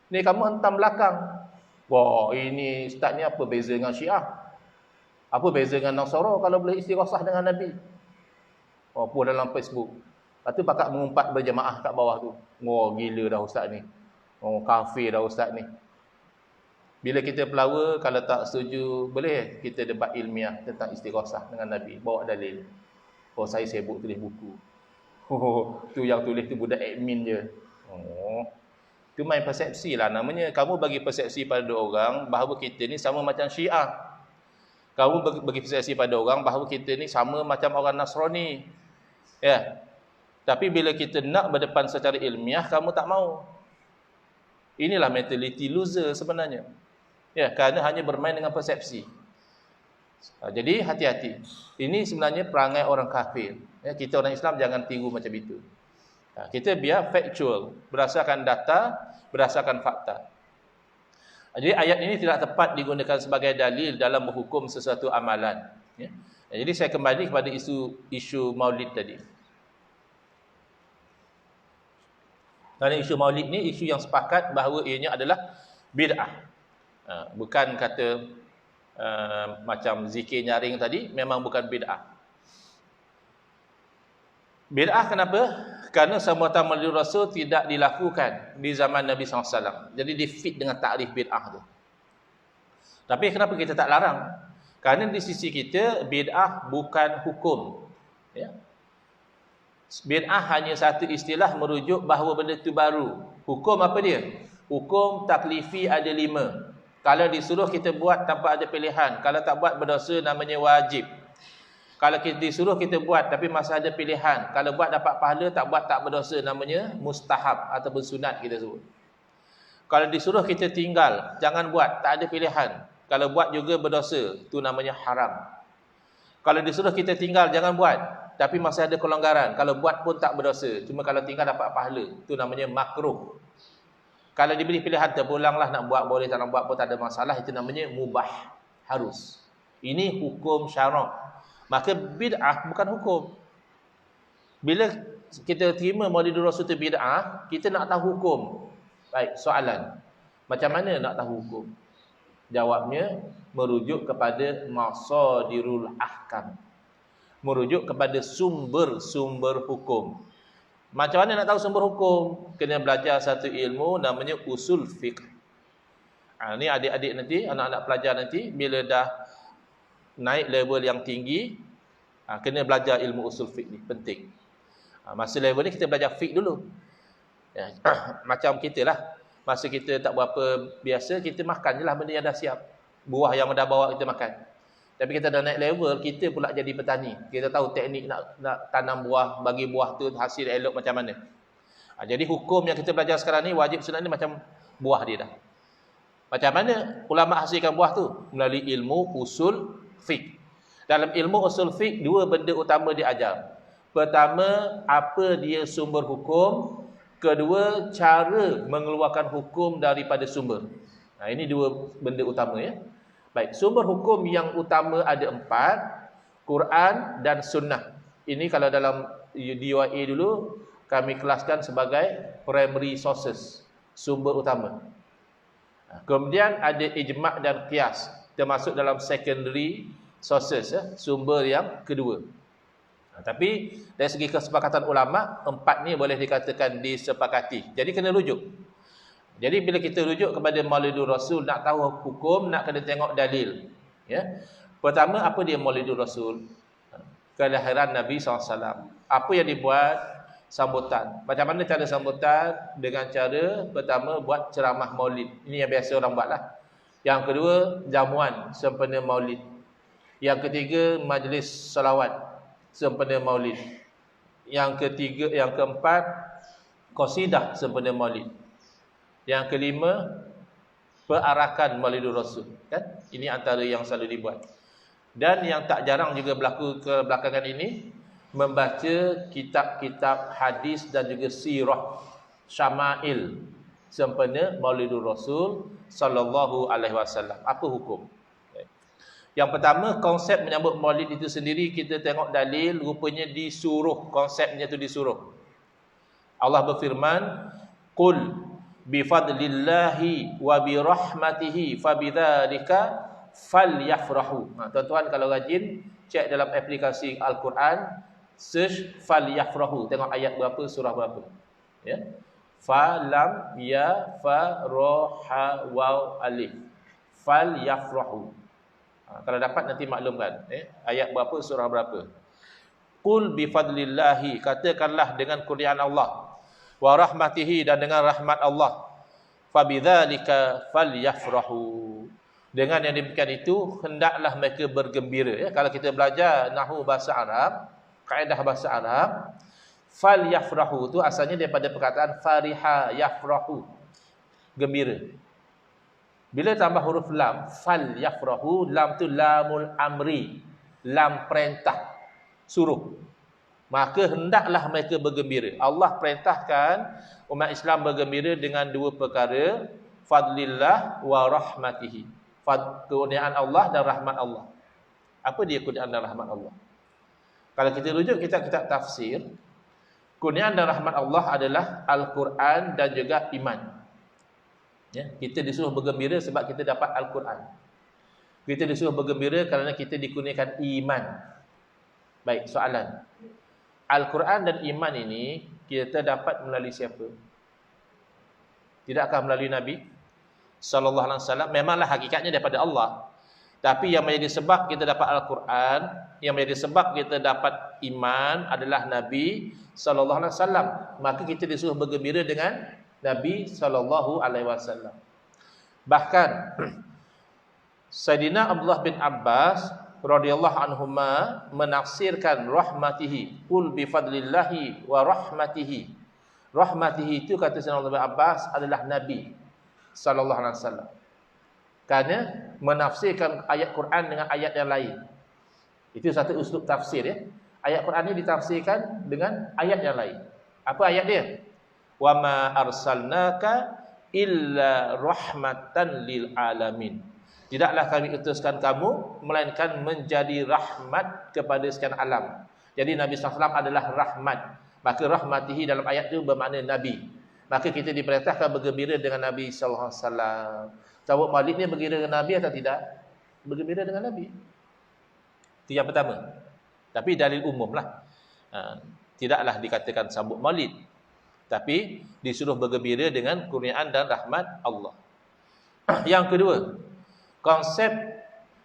A: Ni kamu hentam belakang. Wah, ini ustaz ni apa beza dengan Syiah? Apa beza dengan Nasara kalau boleh istighosah dengan Nabi? Oh, pun dalam Facebook. Lepas tu pakat mengumpat berjemaah kat bawah tu. Wah, gila dah ustaz ni. Oh, kafir dah ustaz ni. Bila kita pelawa, kalau tak setuju, boleh kita debat ilmiah tentang istighosah dengan Nabi. Bawa dalil. Oh, saya sibuk tulis buku. Oh, tu yang tulis tu budak admin je. Oh, tu main persepsi lah namanya. Kamu bagi persepsi pada orang bahawa kita ni sama macam Syiah. Kamu bagi persepsi pada orang bahawa kita ni sama macam orang Nasrani. Ya. Tapi bila kita nak berdepan secara ilmiah, kamu tak mau. Inilah mentality loser sebenarnya. Ya, kerana hanya bermain dengan persepsi. Jadi hati-hati. Ini sebenarnya perangai orang kafir. Ya, kita orang Islam jangan tiru macam itu. Kita biar factual, berdasarkan data, berdasarkan fakta. Jadi ayat ini tidak tepat digunakan sebagai dalil dalam menghukum sesuatu amalan. Ya. Jadi saya kembali kepada isu maulid tadi. Kerana isu maulid ni isu yang sepakat bahawa ianya adalah bid'ah. Bukan kata macam zikir nyaring tadi, memang bukan bid'ah. Bid'ah kenapa? Kerana sambutan Maulid Rasul tidak dilakukan di zaman Nabi SAW. Jadi dia fit dengan takrif bid'ah tu. Tapi kenapa kita tak larang? Kerana di sisi kita, bid'ah bukan hukum. Ya. Bid'ah hanya satu istilah merujuk bahawa benda itu baru. Hukum apa dia? Hukum taklifi ada 5. Kalau disuruh kita buat tanpa ada pilihan. Kalau tak buat berdosa namanya wajib. Kalau kita disuruh kita buat tapi masih ada pilihan. Kalau buat dapat pahala, tak buat tak berdosa, namanya mustahab ataupun sunat kita sebut. Kalau disuruh kita tinggal, jangan buat, tak ada pilihan. Kalau buat juga berdosa, itu namanya haram. Kalau disuruh kita tinggal, jangan buat, tapi masih ada kelonggaran. Kalau buat pun tak berdosa, cuma kalau tinggal dapat pahala, itu namanya makruh. Kalau diberi pilihan, terpulanglah nak buat boleh, tak nak buat pun tak ada masalah, itu namanya mubah, harus. Ini hukum syarak. Maka bid'ah bukan hukum. Bila kita terima Maulidur Rasul itu bid'ah, kita nak tahu hukum. Baik, soalan. Macam mana nak tahu hukum? Jawabnya, merujuk kepada masadirul ahkam. Merujuk kepada sumber-sumber hukum. Macam mana nak tahu sumber hukum? Kena belajar satu ilmu namanya usul fiqh. Ini adik-adik nanti, anak-anak pelajar nanti, bila dah naik level yang tinggi, kena belajar ilmu usul fiqh ni, penting. Masa level ni kita belajar fiqh dulu. Macam kita lah, masa kita tak berapa biasa, kita makan je lah benda yang dah siap. Buah yang dah bawa kita makan. Tapi kita dah naik level, kita pula jadi petani. Kita tahu teknik nak tanam buah, bagi buah tu hasil elok macam mana. Jadi hukum yang kita belajar sekarang ni, wajib sunat ni macam buah dia dah. Macam mana ulama hasilkan buah tu? Melalui ilmu usul fiqh. Dalam ilmu usul fiqh, dua benda utama diajar. Pertama, apa dia sumber hukum. Kedua, cara mengeluarkan hukum daripada sumber. Ini dua benda utama ya. Baik, sumber hukum yang utama ada 4. Quran dan sunnah. Ini kalau dalam DYA dulu, kami kelaskan sebagai primary sources, sumber utama. Kemudian ada ijma' dan qiyas, termasuk dalam secondary sources, sumber yang kedua. Tapi dari segi kesepakatan ulama, 4 ni boleh dikatakan disepakati. Jadi kena rujuk. Jadi bila kita rujuk kepada Maulidur Rasul, nak tahu hukum, nak kena tengok dalil. Ya. Pertama, apa dia Maulidur Rasul? Kelahiran Nabi SAW. Apa yang dibuat? Sambutan. Macam mana cara sambutan? Dengan cara, pertama, buat ceramah maulid. Ini yang biasa orang buat lah. Yang kedua, jamuan sempena maulid. Yang ketiga, majlis salawat sempena maulid. Yang keempat, qasidah sempena maulid. Yang kelima, perarakan Maulidur Rasul, kan? Ini antara yang selalu dibuat. Dan yang tak jarang juga berlaku ke belakangan ini, membaca kitab-kitab hadis dan juga sirah, syama'il sempena Maulidur Rasul sallallahu alaihi wasallam. Apa hukum? Yang pertama, konsep menyambut Maulid itu sendiri, kita tengok dalil, rupanya disuruh, konsepnya itu disuruh. Allah berfirman, qul bifadlillahi wa birahmatihi fabidzalika falyafrahu. Tuan-tuan kalau rajin cek dalam aplikasi Al-Quran, search falyafrahu, tengok ayat berapa, surah berapa. Ya. Fa lam ya fa ra ha waw alif. Falyafrahu. Kalau dapat nanti maklumkan, ayat berapa, surah berapa. Qul bifadlillahi, katakanlah dengan kurniaan Allah, wa rahmatihi, dan dengan rahmat Allah, fabidzalika falyafrahu, dengan yang demikian itu hendaklah mereka bergembira. Ya, kalau kita belajar nahwu bahasa Arab, kaedah bahasa Arab, falyafrahu itu asalnya daripada perkataan fariha yafrahu, gembira. Bila tambah huruf lam, falyafrahu, lam tu lamul amri, lam perintah, suruh. Maka hendaklah mereka bergembira. Allah perintahkan umat Islam bergembira dengan dua perkara, fadlillah wa rahmatihi. Kurniaan Allah dan rahmat Allah. Apa dia kurniaan dan rahmat Allah? Kalau kita rujuk kitab-kitab tafsir, kurniaan dan rahmat Allah adalah Al-Quran dan juga iman. Ya, kita disuruh bergembira sebab kita dapat Al-Quran. Kita disuruh bergembira kerana kita dikurniakan iman. Baik, soalan. Al-Quran dan iman ini kita dapat melalui siapa? Tidakkah melalui Nabi sallallahu alaihi wasallam? Memanglah hakikatnya daripada Allah. Tapi yang menjadi sebab kita dapat Al-Quran, yang menjadi sebab kita dapat iman adalah Nabi sallallahu alaihi wasallam. Maka kita disuruh bergembira dengan Nabi sallallahu alaihi wasallam. Bahkan Sayyidina Abdullah bin Abbas radhiyallahu anhuma menafsirkan rahmatihi, qul bi fadlillahi wa rahmatihi. Rahmatihi itu kata Sayyidina Ibn Abbas adalah Nabi sallallahu alaihi wasallam. Kerana menafsirkan ayat Quran dengan ayat yang lain. Itu satu uslub tafsir ya. Ayat Quran ini ditafsirkan dengan ayat yang lain. Apa ayat dia? Wa ma arsalnaka illa rahmatan lil alamin. Tidaklah kami utuskan kamu melainkan menjadi rahmat kepada sekian alam. Jadi Nabi SAW adalah rahmat. Maka rahmatihi dalam ayat itu bermakna Nabi. Maka kita diperintahkan bergembira dengan Nabi SAW. Sambut Maulid ni bergembira dengan Nabi atau tidak? Bergembira dengan Nabi. Itu yang pertama. Tapi dalil umum lah. Tidaklah dikatakan sambut Maulid. Tapi disuruh bergembira dengan kurniaan dan rahmat Allah. Yang kedua, konsep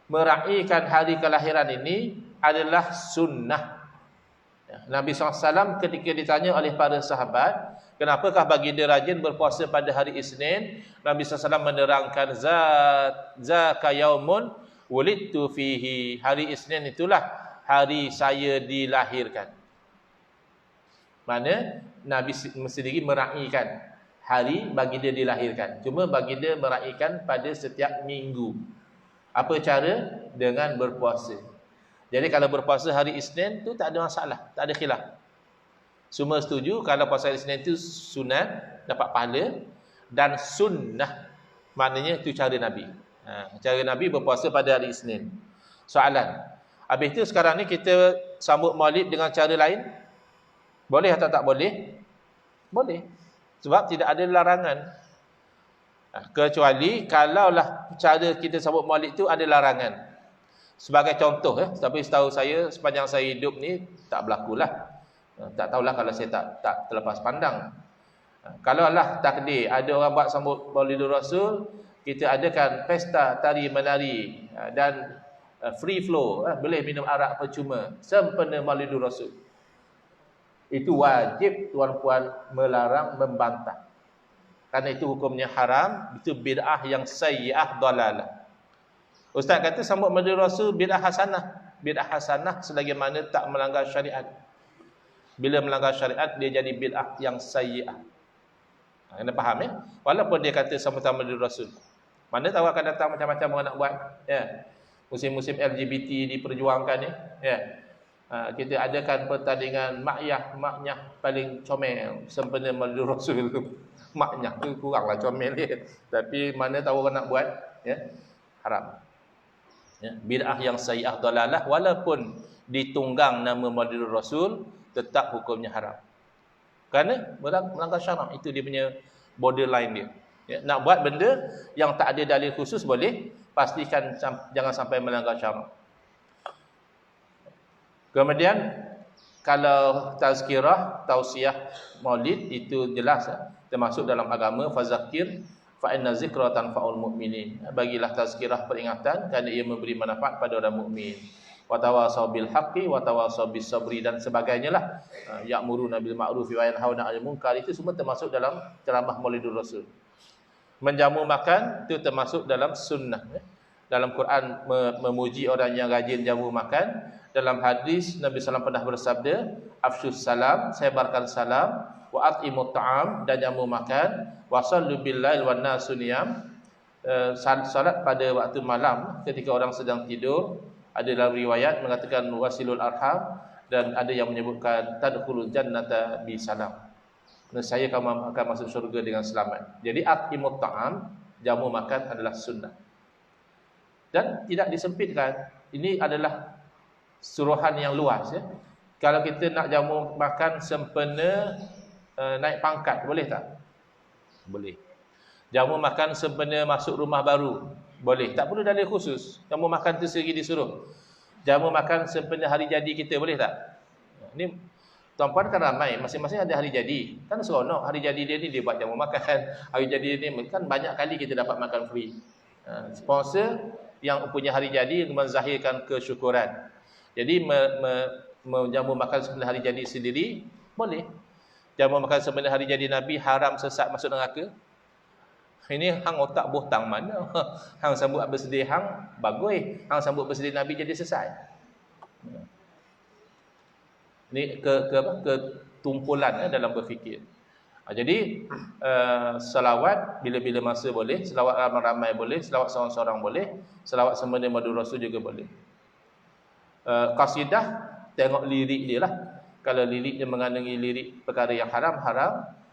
A: meraihkan hari kelahiran ini adalah sunnah. Nabi SAW ketika ditanya oleh para sahabat, kenapakah baginda rajin berpuasa pada hari Isnin? Nabi SAW menerangkan, Zaka yaumun wulidtu fihi. Hari Isnin itulah hari saya dilahirkan. Mana Nabi sendiri meraihkan hari baginda dilahirkan. Cuma baginda meraihkan pada setiap minggu. Apa cara? Dengan berpuasa. Jadi kalau berpuasa hari Isnin tu tak ada masalah, tak ada khilaf. Semua setuju kalau puasa hari Isnin tu sunat, dapat pahala, dan sunnah maknanya itu cara Nabi. Cara Nabi berpuasa pada hari Isnin. Soalan, habis itu sekarang ni kita sambut Maulid dengan cara lain? Boleh atau tak boleh? Boleh. Sebab tidak ada larangan. Kecuali kalaulah cara kita sambut Maulid tu ada larangan. Sebagai contoh, tapi setahu saya sepanjang saya hidup ni tak berlakulah. Tak tahulah kalau saya tak terlepas pandang. Kalaulah takdir ada orang buat sambut Maulidur Rasul, kita adakan pesta tari menari dan free flow, boleh minum arak percuma sempena Maulidur Rasul. Itu wajib tuan-puan melarang, membantah. Karena itu hukumnya haram, itu bid'ah yang sayyi'ah dalalah. Ustaz kata sambut Maulidur Rasul bid'ah hasanah. Bid'ah hasanah selagi mana tak melanggar syariat. Bila melanggar syariat dia jadi bid'ah yang sayyi'ah. Kena faham ya? Walaupun dia kata sambutan Maulidur Rasul. Mana tahu akan datang macam-macam orang nak buat, ya. Musim-musim LGBT diperjuangkan ni, ya. Kita adakan pertandingan maknyah paling comel sempena Maulidur Rasul tu. Maknyah tu kuranglah comel dia. Tapi mana tahu orang nak buat, ya. Haram. Ya, bid'ah yang sayyi'ah dalalah walaupun ditunggang nama Maulidur Rasul tetap hukumnya haram. Kerana melanggar syarak, itu dia punya borderline dia. Ya, nak buat benda yang tak ada dalil khusus boleh, pastikan jangan sampai melanggar syarak. Kemudian kalau tazkirah, tausiah Maulid itu jelas termasuk dalam agama, fazakir fa inna zikra tanfa'ul mu'minin. Bagilah tazkirah peringatan kerana ia memberi manfaat pada orang mukmin. Wa tawasaw bil haqqi wa tawasaw bis sabri dan sebagainya lah. Ya'muruna bil ma'ruf wa yanhauna 'anil munkar itu semua termasuk dalam ceramah Maulidur Rasul. Menjamu makan itu termasuk dalam sunnah. Dalam Quran memuji orang yang rajin jamu makan. Dalam hadis Nabi SAW pernah bersabda, afsyus salam, sebarkan salam, wa at'imut ta'am, dan jamu makan, wa sallu bil lail wan nasu niyam, salat pada waktu malam ketika orang sedang tidur. Ada dalam riwayat mengatakan wasilul arham, dan ada yang menyebutkan tadkhulul jannata bi salam. Saya akan masuk syurga dengan selamat. Jadi at'imut ta'am, jamu makan adalah sunnah. Dan tidak disempitkan. Ini adalah suruhan yang luas, ya. Kalau kita nak jamu makan sempena naik pangkat, boleh tak? Boleh. Jamu makan sempena masuk rumah baru, boleh. Tak perlu dalil khusus. Jamu makan tu sendiri disuruh. Jamu makan sempena hari jadi kita, boleh tak? Ini tuan-puan kan ramai, masing-masing ada hari jadi. Kan seronok hari jadi dia ni dia buat jamu makan. Hari jadi dia ni kan banyak kali kita dapat makan free. Sponsor yang punya hari jadi menzahirkan kesyukuran. Jadi menjamu makan sempena hari jadi sendiri boleh. Jamu makan sempena hari jadi Nabi haram, sesat, masuk neraka. Ini hang otak botang mana? Hang sambut birthday hang bagus, hang sambut birthday Nabi jadi selesai. Ini ketumpulan dalam berfikir. Jadi selawat bila-bila masa boleh, selawat ramai-ramai boleh, selawat seorang-seorang boleh, selawat semena madu rasul juga boleh. Qasidah tengok lirik dia lah. Kalau lirik dia mengandungi lirik perkara yang haram, haram.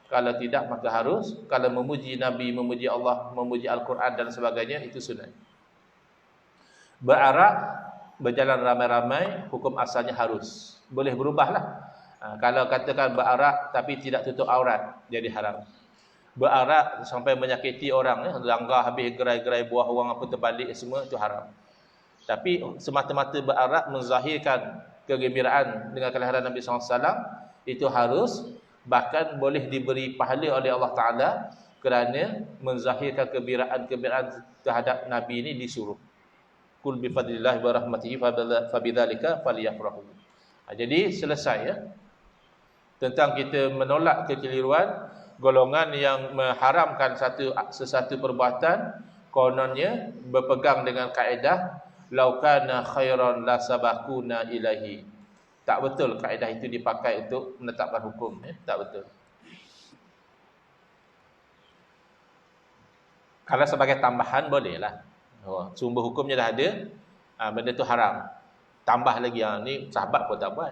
A: Kalau tidak maka harus. Kalau memuji Nabi, memuji Allah, memuji Al-Quran dan sebagainya, itu sunat. Berarak, berjalan ramai-ramai, hukum asalnya harus. Boleh berubahlah. Kalau katakan berarak tapi tidak tutup aurat, jadi haram. Berarak sampai menyakiti orang, langgar habis gerai-gerai buah orang apa terbalik semua, itu haram. Tapi semata-mata berarak menzahirkan kegembiraan dengan kelahiran Nabi SAW, itu harus, bahkan boleh diberi pahala oleh Allah Ta'ala kerana menzahirkan kegembiraan terhadap Nabi ini disuruh. Kul bifadlillahi wa rahmatihi fabidzalika falyafrahu. Jadi selesai ya. Tentang kita menolak kekeliruan, golongan yang mengharamkan sesuatu perbuatan, kononnya berpegang dengan kaedah lau kana khairan la sabaquna ilahi. Tak betul kaedah itu dipakai untuk menetapkan hukum, tak betul. Kalau sebagai tambahan bolehlah. Sumber hukumnya dah ada, benda tu haram. Tambah lagi yang ni sahabat pun tak buat.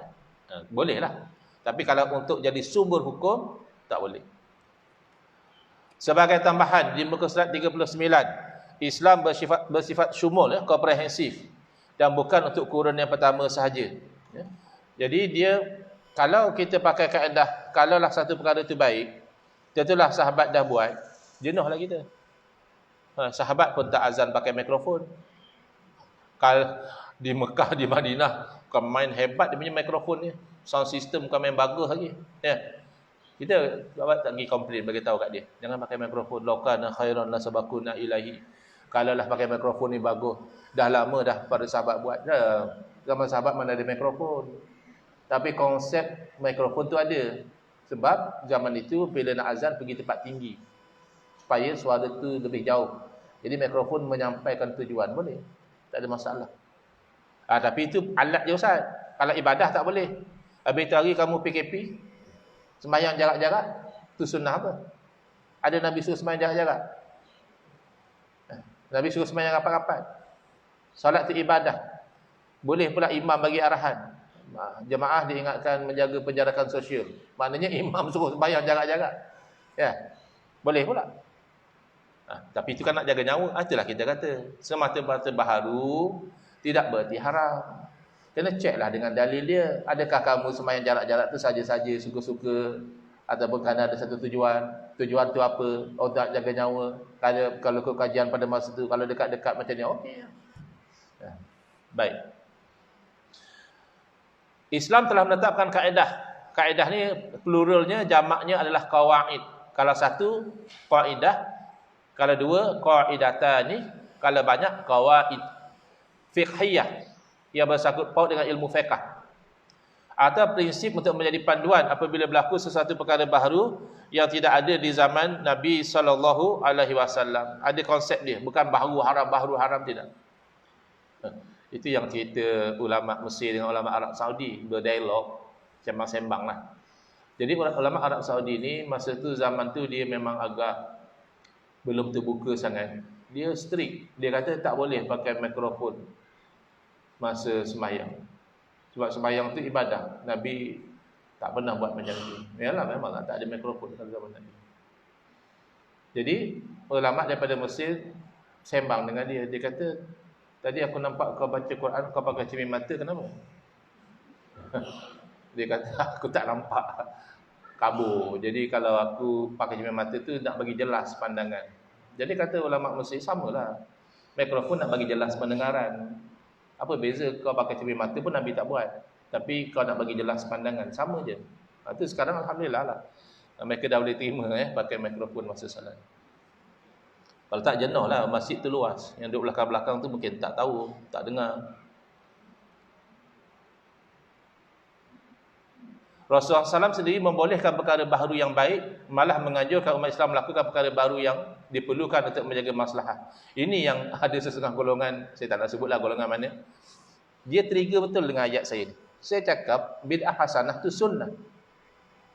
A: Bolehlah. Tapi kalau untuk jadi sumber hukum, tak boleh. Sebagai tambahan, di muka surat 39, Islam bersifat syumul, komprehensif. Dan bukan untuk kurun yang pertama sahaja. Jadi dia, kalau kita pakai kaedah, kalaulah satu perkara itu baik, tentulah sahabat dah buat, jenuhlah kita. Sahabat pun tak azan pakai mikrofon. Kalau di Mekah, di Madinah, bukan main hebat dia punya mikrofon ni. Sound system bukan main bagus lagi. Ya. Kita tak pergi komplain, bagi tahu kat dia. Jangan pakai mikrofon. Lokana khairan la sabaquna ilahi. Kalaulah pakai mikrofon ni bagus. Dah lama dah para sahabat buat. Dah. Zaman sahabat mana ada mikrofon. Tapi konsep mikrofon tu ada. Sebab zaman itu bila nak azan pergi tempat tinggi. Supaya suara tu lebih jauh. Jadi mikrofon menyampaikan tujuan. Boleh. Tak ada masalah. Tapi itu alat je Ustaz. Kalau ibadah tak boleh. Habis tu hari kamu PKP, sembahyang jarak-jarak, tu sunnah apa? Ada Nabi suruh sembahyang jarak-jarak? Nabi suruh sembahyang rapat-rapat. Solat tu ibadah. Boleh pula imam bagi arahan. Jemaah diingatkan menjaga penjarakan sosial. Maknanya imam suruh sembahyang jarak-jarak. Ya. Boleh pula. Tapi itu kan nak jaga nyawa. Itulah kita kata. Semata-mata baharu tidak berarti haram. Kena ceklah dengan dalil dia. Adakah kamu sembahyang jarak-jarak tu saja-saja, suka-suka, ataupun kerana ada satu tujuan? Tujuan tu apa? Oh, nak jaga nyawa. Kalau ke kajian pada masa tu, kalau dekat-dekat macam ni, okey. Ya. Baik. Islam telah menetapkan kaedah. Kaedah ni pluralnya, jamaknya adalah qawaid. Kalau satu, qaidah. Kalau dua, qaidatani. Kalau banyak, qawaid. Fiqhiyah. Yang bersangkut paut dengan ilmu fiqh. Atau prinsip untuk menjadi panduan apabila berlaku sesuatu perkara baharu yang tidak ada di zaman Nabi SAW. Ada konsep dia. Bukan baharu haram, tidak. Itu yang cerita ulama Mesir dengan ulama Arab Saudi. Berdialog, sembang-sembang lah. Jadi ulama Arab Saudi ni, masa tu zaman tu dia memang agak belum terbuka sangat. Dia strict. Dia kata tak boleh pakai mikrofon masa sembahyang. Sebab sembahyang tu ibadah. Nabi tak pernah buat macam tu. Yalah, memang tak ada mikrofon pada zaman Nabi. Jadi ulama daripada Mesir sembang dengan dia. Dia kata, tadi aku nampak kau baca Quran, kau pakai cermin mata, kenapa? Dia kata, aku tak nampak, kabur. Jadi kalau aku pakai cermin mata tu nak bagi jelas pandangan. Jadi kata ulama Mesir, samalah. Mikrofon nak bagi jelas pendengaran. Apa beza kau pakai cermin mata pun Nabi tak buat. Tapi kau nak bagi jelas pandangan, sama je. Itu sekarang alhamdulillah lah. Mereka dah boleh terima pakai mikrofon masa salat. Kalau tak jenuh lah, masjid tu luas. Yang duduk belakang-belakang tu mungkin tak tahu, tak dengar. Rasulullah SAW sendiri membolehkan perkara baharu yang baik, malah menganjurkan umat Islam melakukan perkara baru yang diperlukan untuk menjaga maslahah. Ini yang ada sesetengah golongan, saya tak nak sebutlah golongan mana, dia trigger betul dengan ayat saya ni. Saya cakap bid'ah hasanah tu sunnah.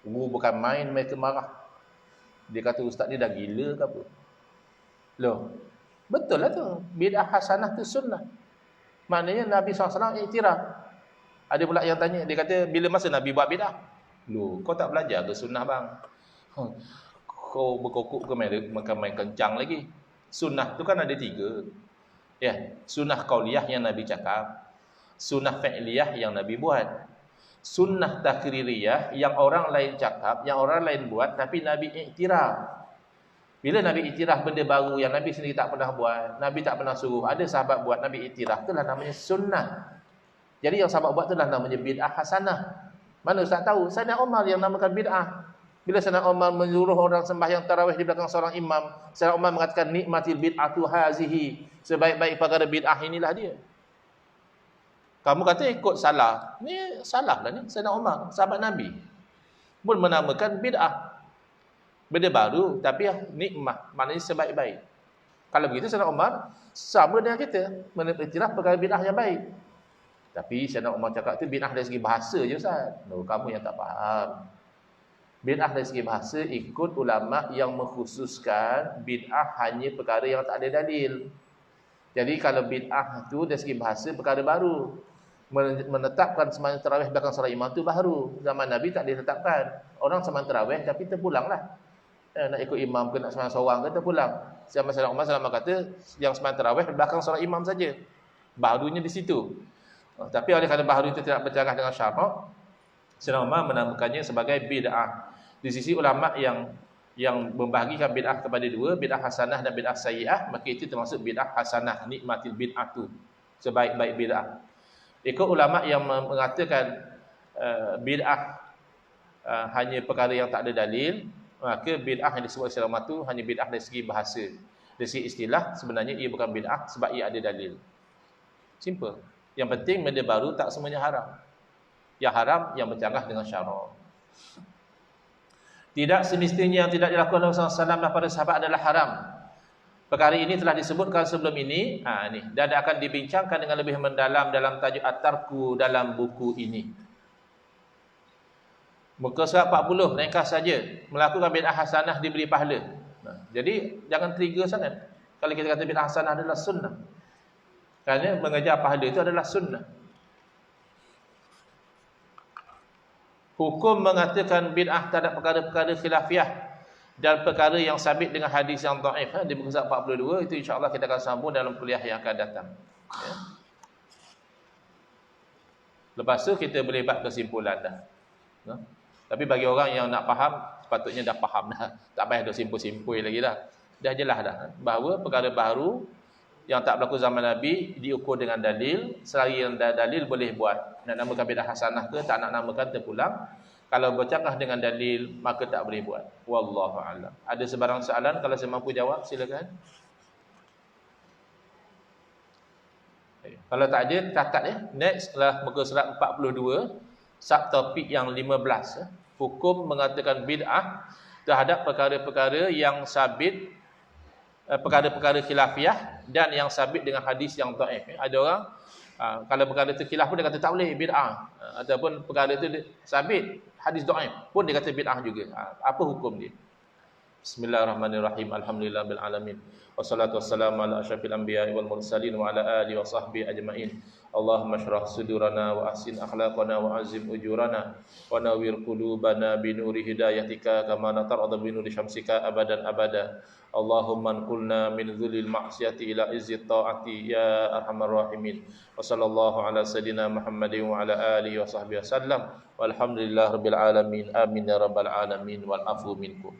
A: Bukan main mereka marah. Dia kata ustaz ni dah gila ke apa? Loh, betul lah tu. Bid'ah hasanah tu sunnah. Maknanya Nabi SAW iktiraf. Ada pula yang tanya, dia kata bila masa Nabi buat bid'ah? Loh, kau tak belajar ke sunnah bang? Kau berkokok ke main kencang lagi. Sunnah tu kan ada 3. Ya, sunnah qauliyah yang Nabi cakap, sunnah fi'liyah yang Nabi buat, sunnah takririyah yang orang lain cakap, yang orang lain buat tapi Nabi iktiraf. Bila Nabi iktiraf benda baru yang Nabi sendiri tak pernah buat, Nabi tak pernah suruh, ada sahabat buat, Nabi iktiraf, itulah namanya sunnah. Jadi yang sahabat buat itulah namanya bid'ah hasanah. Mana Ustaz tahu? Sayyidina Umar yang namakan bid'ah. Bila Sayyidina Umar menyuruh orang sembahyang tarawih di belakang seorang imam, Sayyidina Umar mengatakan nikmatil bid'atu hazihi, sebaik-baik perkara bid'ah inilah dia. Kamu kata ikut salah. Ni salah lah ni. Sayyidina Umar, sahabat Nabi, pun menamakan bid'ah. Benda baru tapi nikmah, maknanya sebaik-baik. Kalau begitu Sayyidina Umar sama dengan kita, mengiktiraf perkara bid'ah yang baik. Tapi Sayyidina Umar cakap tu bid'ah dari segi bahasa je Ustaz. No, kamu yang tak faham. Bid'ah dari segi bahasa ikut ulama yang mengkhususkan bid'ah hanya perkara yang tak ada dalil. Jadi kalau bid'ah tu dari segi bahasa perkara baru. Menetapkan sembahyang tarawih belakang seorang imam tu baru. Zaman Nabi tak ditetapkan. Orang sembahyang tarawih tapi terpulanglah. Nak ikut imam ke nak sembahyang seorang ke terpulang. Zaman Sayyidina Umar SAW kata yang sembahyang tarawih belakang seorang imam saja. Barunya di situ. Tapi oleh kerana baharu itu tidak bercanggah dengan syarak, Sayyidina Umar menamakannya sebagai bid'ah. Di sisi ulama yang membahagikan bid'ah kepada 2, bid'ah hasanah dan bid'ah sayyi'ah, maka itu termasuk bid'ah hasanah, nikmatil bid'atu, sebaik-baik bid'ah. Ikut ulama yang mengatakan bid'ah hanya perkara yang tak ada dalil, maka bid'ah yang disebut Sayyidina Umar itu hanya bid'ah dari segi bahasa. Dari segi istilah sebenarnya ia bukan bid'ah sebab ia ada dalil. Simple. Yang penting benda baru tak semuanya haram. Yang haram yang bercanggah dengan syarak. Tidak semestinya yang tidak dilakukan oleh Rasulullah SAW dan para sahabat adalah haram. Perkara ini telah disebutkan sebelum ini, dan akan dibincangkan dengan lebih mendalam dalam tajuk At-Tarku dalam buku ini. Muka surat 40, ringkas saja. Melakukan bid'ah hasanah diberi pahala. Jadi jangan trigger sangat kalau kita kata bid'ah hasanah adalah sunnah. Kerana mengejar pahala itu adalah sunnah. Hukum mengatakan bid'ah terhadap perkara-perkara khilafiyah dan perkara yang sabit dengan hadis yang dhaif di muka surat 42, itu insya-Allah kita akan sambung dalam kuliah yang akan datang. Ya. Lepas tu kita boleh buat kesimpulan dah. Ya. Tapi bagi orang yang nak faham, sepatutnya dah faham dah. Tak payah duk simpul-simpul lagi dah. Dah jelas dah bahawa perkara baru yang tak berlaku zaman Nabi diukur dengan dalil. Selagi yang dalil boleh buat. Nak namakan bid'ah hasanah ke, tak nak namakan terpulang. Kalau bercanggah dengan dalil, maka tak boleh buat. Wallahu a'lam. Ada sebarang soalan? Kalau saya mampu jawab, silakan. Kalau tak ada, catat ya. Next adalah muka surat 42, subtopik yang 15. Hukum mengatakan bid'ah terhadap perkara-perkara yang sabit, perkara-perkara khilafiyah dan yang sabit dengan hadis yang dhaif. Ada orang kalau perkara itu khilaf pun dia kata tak boleh, bid'ah. Ataupun perkara itu sabit hadis dhaif pun dia kata bid'ah juga. Apa hukum dia? Bismillahirrahmanirrahim. Alhamdulillahil alamin. Wassalatu wassalamu ala asyrafil anbiya'i wal mursalin wa ala alihi wa sahbihi ajma'in. Allahumma shrah sudurana wa ahsin akhlaqana wa azim ujurana wa nawwir qulubana bi nuri hidayatika kama natarada bi nuri syamsika abadan abada. Allahumma anqulna min dhulil ma'siyati ila izzi ta'ati ya arhamar rahimin. Wa sallallahu ala sayidina Muhammadin wa ala alihi wa sahbihi wasallam. Walhamdulillahirabbil alamin. Amin ya rabbal alamin wal afu minkum.